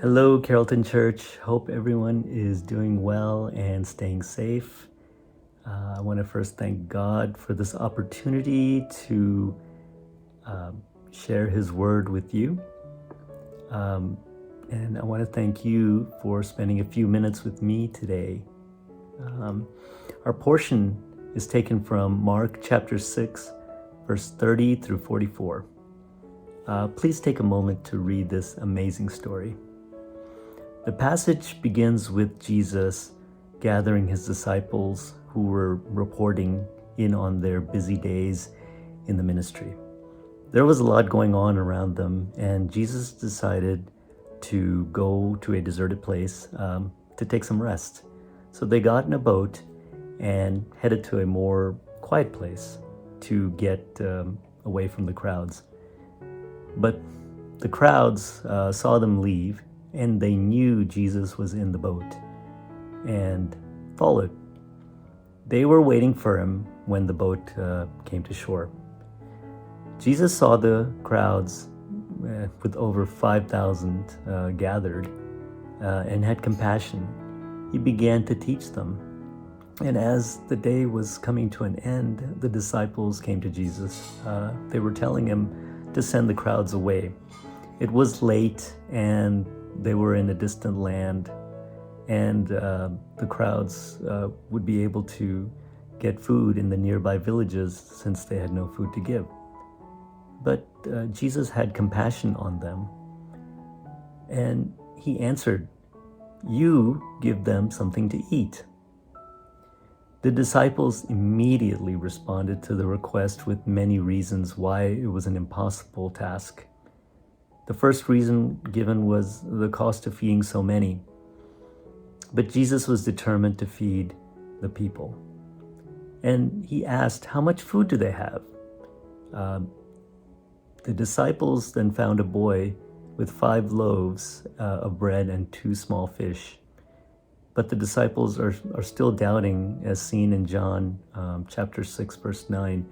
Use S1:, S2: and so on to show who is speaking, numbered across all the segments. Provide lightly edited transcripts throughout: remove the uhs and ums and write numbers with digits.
S1: Hello, Carrollton Church. Hope everyone is doing well and staying safe. I want to first thank God for this opportunity to share His Word with you. And I want to thank you for spending a few minutes with me today. Our portion is taken from Mark chapter 6, verse 30 through 44. Please take a moment to read this amazing story. The passage begins with Jesus gathering his disciples who were reporting in on their busy days in the ministry. There was a lot going on around them, and Jesus decided to go to a deserted place to take some rest. So they got in a boat and headed to a more quiet place to get away from the crowds. But the crowds saw them leave, and they knew Jesus was in the boat and followed. They were waiting for him when the boat came to shore. Jesus saw the crowds with over 5,000 gathered and had compassion. He began to teach them. And as the day was coming to an end, the disciples came to Jesus. They were telling him to send the crowds away. It was late, and they were in a distant land, and the crowds would be able to get food in the nearby villages since they had no food to give. But Jesus had compassion on them, and he answered, "You give them something to eat." The disciples immediately responded to the request with many reasons why it was an impossible task. The first reason given was the cost of feeding so many. But Jesus was determined to feed the people. And he asked, "How much food do they have?" The disciples then found a boy with 5 loaves of bread and 2 small fish. But the disciples are still doubting, as seen in John chapter 6, verse 9.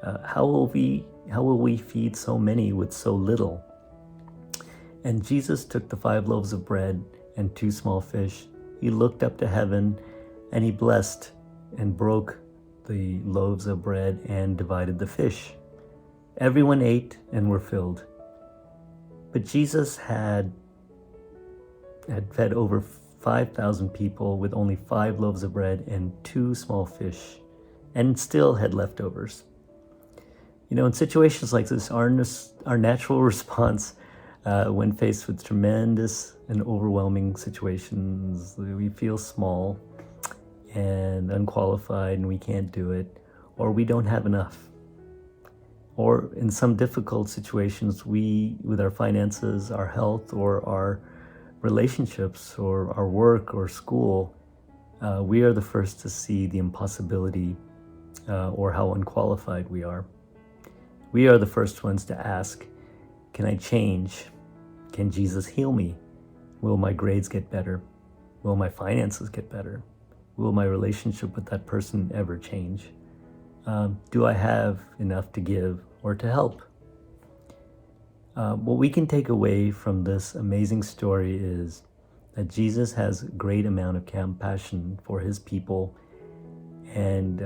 S1: How will we feed so many with so little? And Jesus took the 5 loaves of bread and 2 small fish. He looked up to heaven, and he blessed and broke the loaves of bread and divided the fish. Everyone ate and were filled. But Jesus had fed over 5,000 people with only 5 loaves of bread and 2 small fish, and still had leftovers. You know, in situations like this, our natural response when faced with tremendous and overwhelming situations, we feel small and unqualified and we can't do it, or we don't have enough. Or in some difficult situations, we, with our finances, our health, or our relationships, or our work or school, we are the first to see the impossibility or how unqualified we are. We are the first ones to ask, "Can I change? Can Jesus heal me? Will my grades get better? Will my finances get better? Will my relationship with that person ever change? Do I have enough to give or to help?" What we can take away from this amazing story is that Jesus has a great amount of compassion for his people, and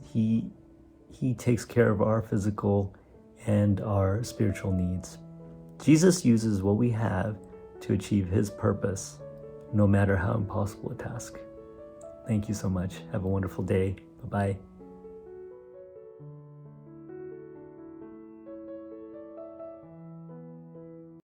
S1: he takes care of our physical and our spiritual needs. Jesus uses what we have to achieve his purpose, no matter how impossible a task. Thank you so much. Have a wonderful day. Bye-bye.